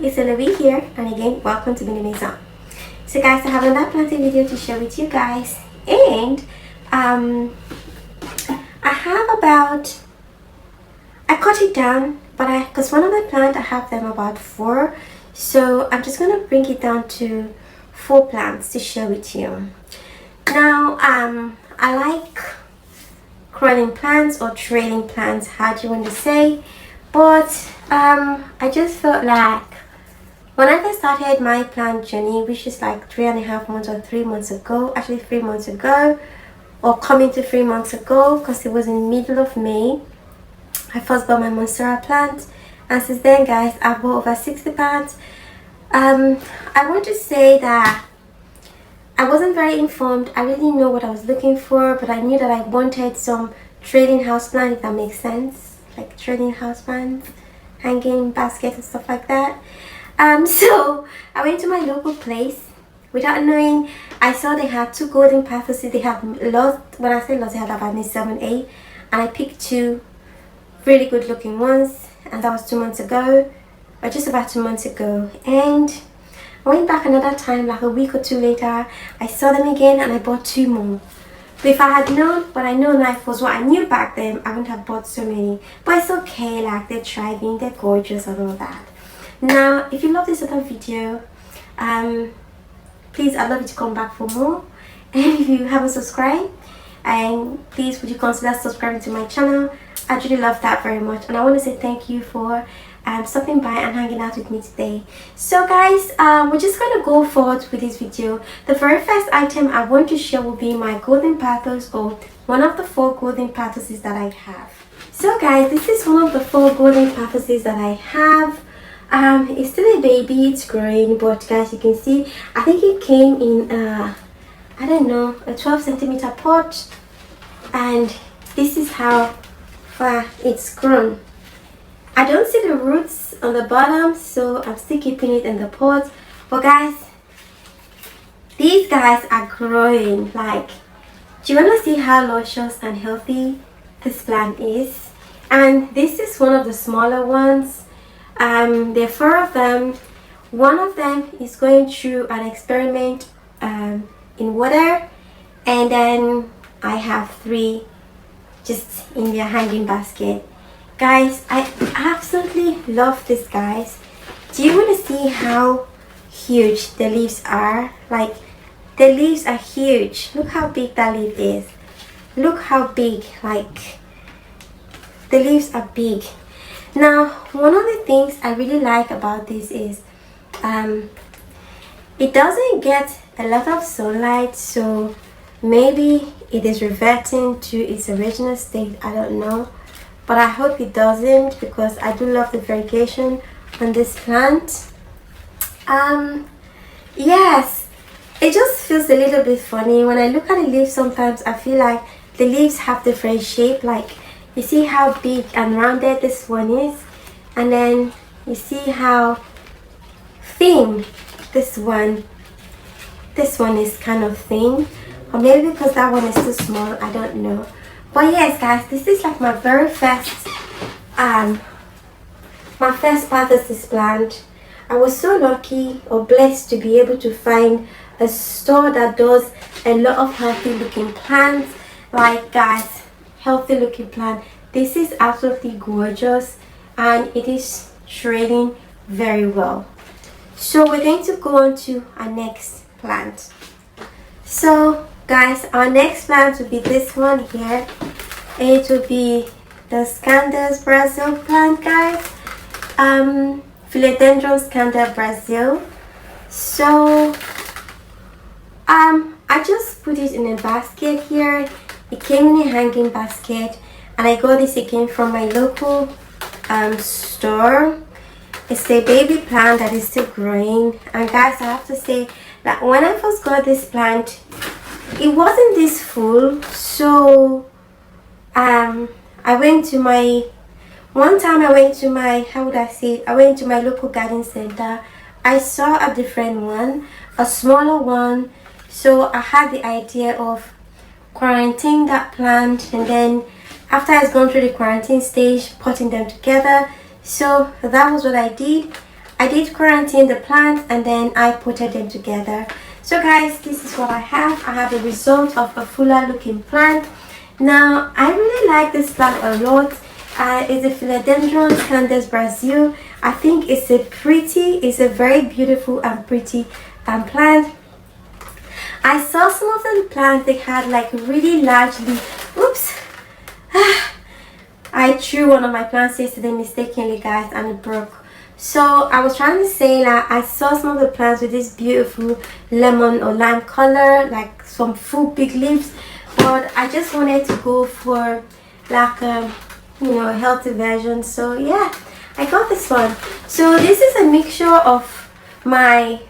it's Olivia here, and again, welcome to Mini Maison. So guys, I have another planting video to share with you guys, and I cut it down, but because one of my plants I have them about 4, so I'm just gonna bring it down to 4 plants to share with you. Now I like crawling plants or trailing plants, how do you want to say, but I just felt like when I first started my plant journey, which is like 3.5 months or 3 months ago, actually 3 months ago, or coming to 3 months ago, because it was in the middle of May, I first bought my Monstera plant, and since then guys, I've bought over 60 plants. I want to say that I wasn't very informed. I really didn't know what I was looking for, but I knew that I wanted some trading house plant, if that makes sense, like trading house plants, hanging baskets and stuff like that. So I went to my local place without knowing. I saw they had 2 Golden Pathos. They had lots. When I say lots, they had about 7, 8, and I picked 2 really good looking ones, and that was 2 months ago, or just about 2 months ago. And I went back another time, like a week or 2 later, I saw them again and I bought 2 more. But if I had known what I know life was what I knew back then, I wouldn't have bought so many. But it's okay, like they're thriving, they're gorgeous and all that. Now, if you love this other video, please, I'd love you to come back for more. And if you haven't subscribed, and please would you consider subscribing to my channel. I'd really love that very much, and I want to say thank you for stopping by and hanging out with me today. So guys, we're just going to go forward with this video. The very first item I want to share will be my Golden Pathos, or one of the 4 Golden Pathoses that I have. So guys, this is one of the 4 Golden Pathoses that I have. It's still a baby, it's growing, but guys, you can see I think it came in I don't know, a 12 centimeter pot, and this is how far it's grown. I don't see the roots on the bottom, so I'm still keeping it in the pot. But guys, these guys are growing. Like, do you want to see how luscious and healthy this plant is? And this is one of the smaller ones. There are 4 of them. One of them is going through an experiment in water, and then I have 3 just in their hanging basket. Guys, I absolutely love this, guys. Do you want to see how huge the leaves are? Like, the leaves are huge. Look how big that leaf is. Look how big, like, the leaves are big. Now, one of the things I really like about this is it doesn't get a lot of sunlight, so maybe it is reverting to its original state, I don't know, but I hope it doesn't, because I do love the variegation on this plant. Yes, it just feels a little bit funny when I look at the leaves. Sometimes I feel like the leaves have different shape. Like, you see how big and rounded this one is, and then you see how thin this one is, kind of thin, or maybe because that one is too small, I don't know. But yes guys, this is like my very first Pathos plant. I was so lucky or blessed to be able to find a store that does a lot of healthy looking plants. Like, guys, healthy looking plant. This is absolutely gorgeous, and it is trading very well. So we're going to go on to our next plant. So guys, our next plant will be this one here. It will be the Scandus Brazil plant, guys. Philodendron Scandus Brazil. So I just put it in a basket here. It came in a hanging basket, and I got this again from my local store. It's a baby plant that is still growing, and guys, I have to say that when I first got this plant, it wasn't this full. So I went to my local garden center. I saw a different one, a smaller one, so I had the idea of quarantining that plant, and then after it's gone through the quarantine stage, putting them together. So that was what I did. I did quarantine the plants and then I potted them together. So guys, this is what I have. I have a result of a fuller looking plant. Now I really like this plant a lot. It's a Philodendron Scandus Brazil. I think it's a very beautiful and pretty plant. I saw some of the plants, they had like really large leaves. Oops. I threw one of my plants yesterday mistakenly, guys, and it broke. So I was trying to say that I saw some of the plants with this beautiful lemon or lime color, like some full big leaves, but I just wanted to go for like a healthy version. So yeah, I got this one. So this is a mixture of my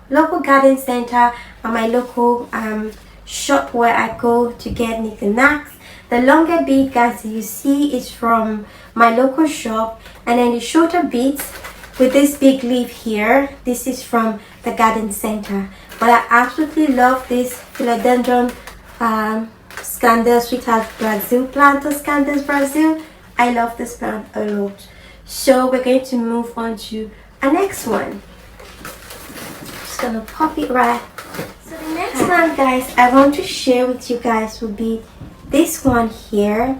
local garden center and my local shop where I go to get knickknacks. The longer bead, guys, you see is from my local shop, and then the shorter beads with this big leaf here, this is from the garden center. But I absolutely love this Philodendron Scandus Sweetheart Brazil plant, or Scandus Brazil. I love this plant a lot. So we're going to move on to our next one. Just gonna pop it right. So the next one, guys, I want to share with you guys will be this one here.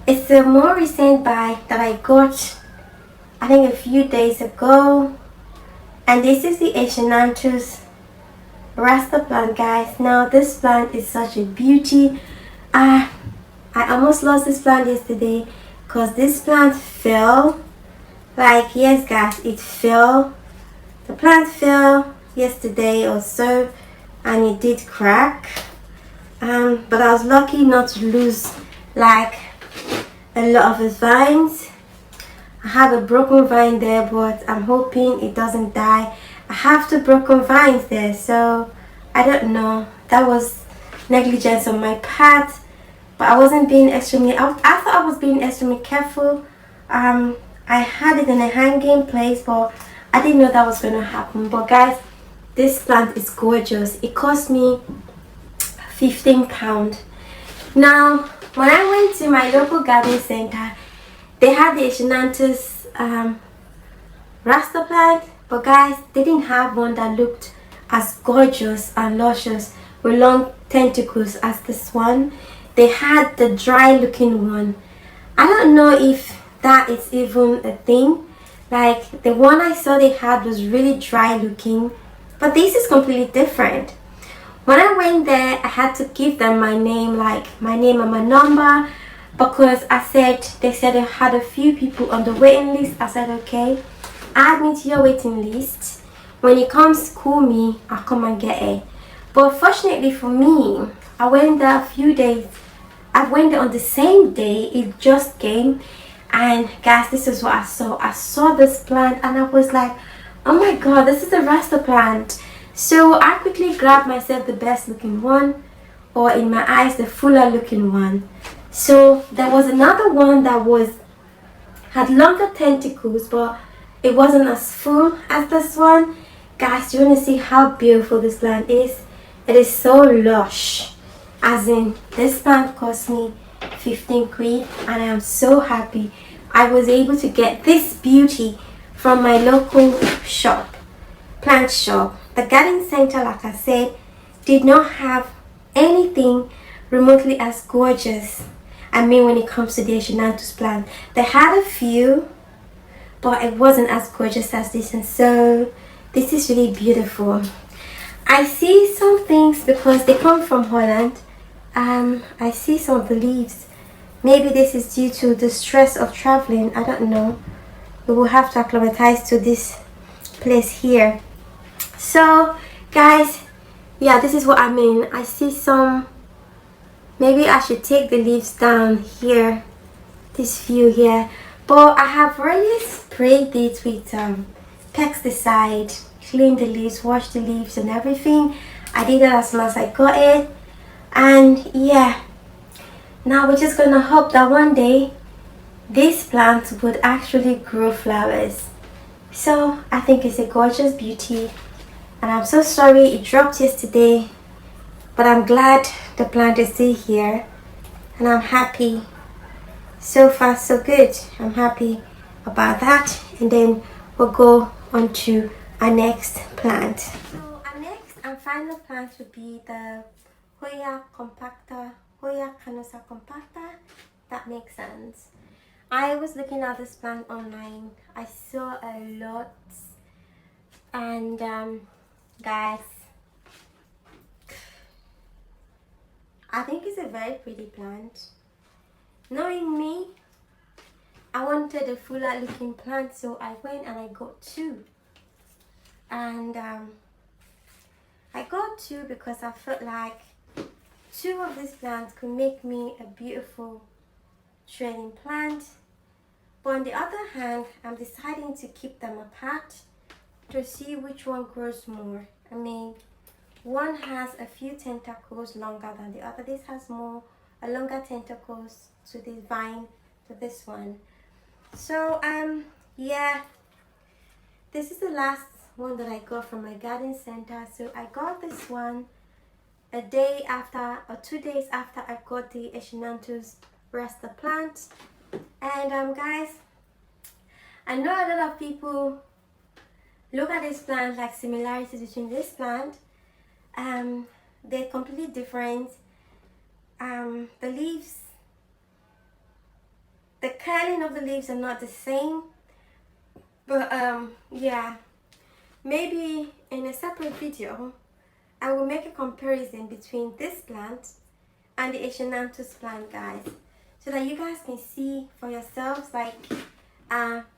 It's a more recent buy that I got, I think, a few days ago, and this is the Aechynanthus Rasta Plant, guys. Now this plant is such a beauty. I almost lost this plant yesterday because this plant fell. Like, yes guys, it fell. The plant fell yesterday or so, and it did crack. But I was lucky not to lose like a lot of the vines. I have a broken vine there, but I'm hoping it doesn't die. I have two broken vines there, so I don't know. That was negligence on my part, but I wasn't being extremely, I thought I was being extremely careful. I had it in a hanging place, but I didn't know that was going to happen. But guys, this plant is gorgeous. It cost me £15. Now when I went to my local garden center, they had the Aechynanthus Rasta Plant, but guys, they didn't have one that looked as gorgeous and luscious with long tentacles as this one. They had the dry looking one. I don't know if that is even a thing. Like, the one I saw they had was really dry looking, but this is completely different. When I went there, I had to give them my name, like my name and my number, because they said they had a few people on the waiting list. I said, okay, add me to your waiting list. When it comes, call me, I'll come and get it. But fortunately for me, I went there a few days. I went there on the same day it just came, and guys, this is what I saw. I saw this plant and I was like, oh my god, this is a Rasta plant. So I quickly grabbed myself the best looking one, or in my eyes the fuller looking one. So there was another one that had longer tentacles, but it wasn't as full as this one. Guys, you want to see how beautiful this plant is? It is so lush. As in, this plant cost me 15 quid, and I am so happy I was able to get this beauty from my local shop, plant shop. The garden center, like I said, did not have anything remotely as gorgeous. I mean, when it comes to the Aechynanthus plant, they had a few, but it wasn't as gorgeous as this, and so this is really beautiful. I see some things, because they come from Holland, I see some of the leaves. Maybe this is due to the stress of traveling, I don't know. We will have to acclimatize to this place here. So guys, yeah, this is what I mean. I see some, maybe I should take the leaves down here, this view here, but I have already sprayed it with pesticide, clean the leaves, wash the leaves and everything. I did that as soon as I got it, and yeah, now we're just gonna hope that one day this plant would actually grow flowers. So I think it's a gorgeous beauty, and I'm so sorry it dropped yesterday, but I'm glad the plant is still here, and I'm happy. So far so good. I'm happy about that, and then we'll go on to our next plant. So our next and final plant would be the Hoya compacta, Hoya Carnosa compacta. That makes sense. I was looking at this plant online. I saw a lot, and guys, I think it's a very pretty plant. Knowing me, I wanted a fuller looking plant, so I went and I got two. And I got two because I felt like two of these plants could make me a beautiful trailing plant. But on the other hand, I'm deciding to keep them apart to see which one grows more. I mean, one has a few tentacles longer than the other. This has a longer tentacles to this vine to this one. So yeah, this is the last one that I got from my garden center. So I got this one a day after or 2 days after I got the Aechynanthus Rasta Plant. And guys, I know a lot of people look at this plant like similarities between this plant. They're completely different. The leaves, the curling of the leaves are not the same. But yeah, maybe in a separate video I will make a comparison between this plant and the Aechynanthus plant, guys, so that you guys can see for yourselves. Like,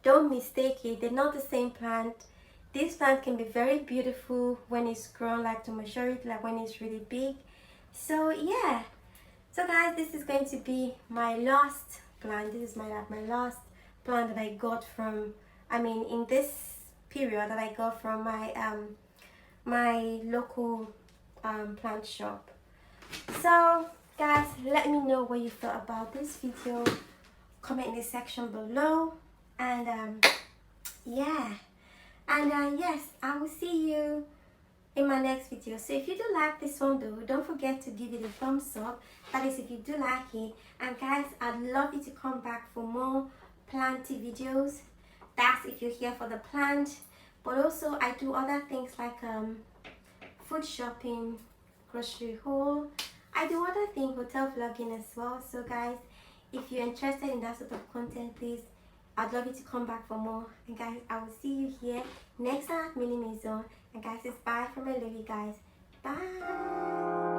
don't mistake it, they're not the same plant. This plant can be very beautiful when it's grown like to maturity, like when it's really big. So yeah, so guys, this is going to be my last plant. This is my last plant that I got from, in this period that I got from my my local plant shop. So guys, let me know what you thought about this video. Comment in the section below. And yeah, and yes, I will see you in my next video. So if you do like this one though, don't forget to give it a thumbs up. That is if you do like it. And guys, I'd love you to come back for more planty videos. That's if you're here for the plant. But also I do other things like food shopping, grocery haul. I do other things, hotel vlogging as well. So guys, if you're interested in that sort of content, please, I'd love you to come back for more. And guys, I will see you here next time at Mini Maison. And guys, it's bye from my lady, guys. Bye.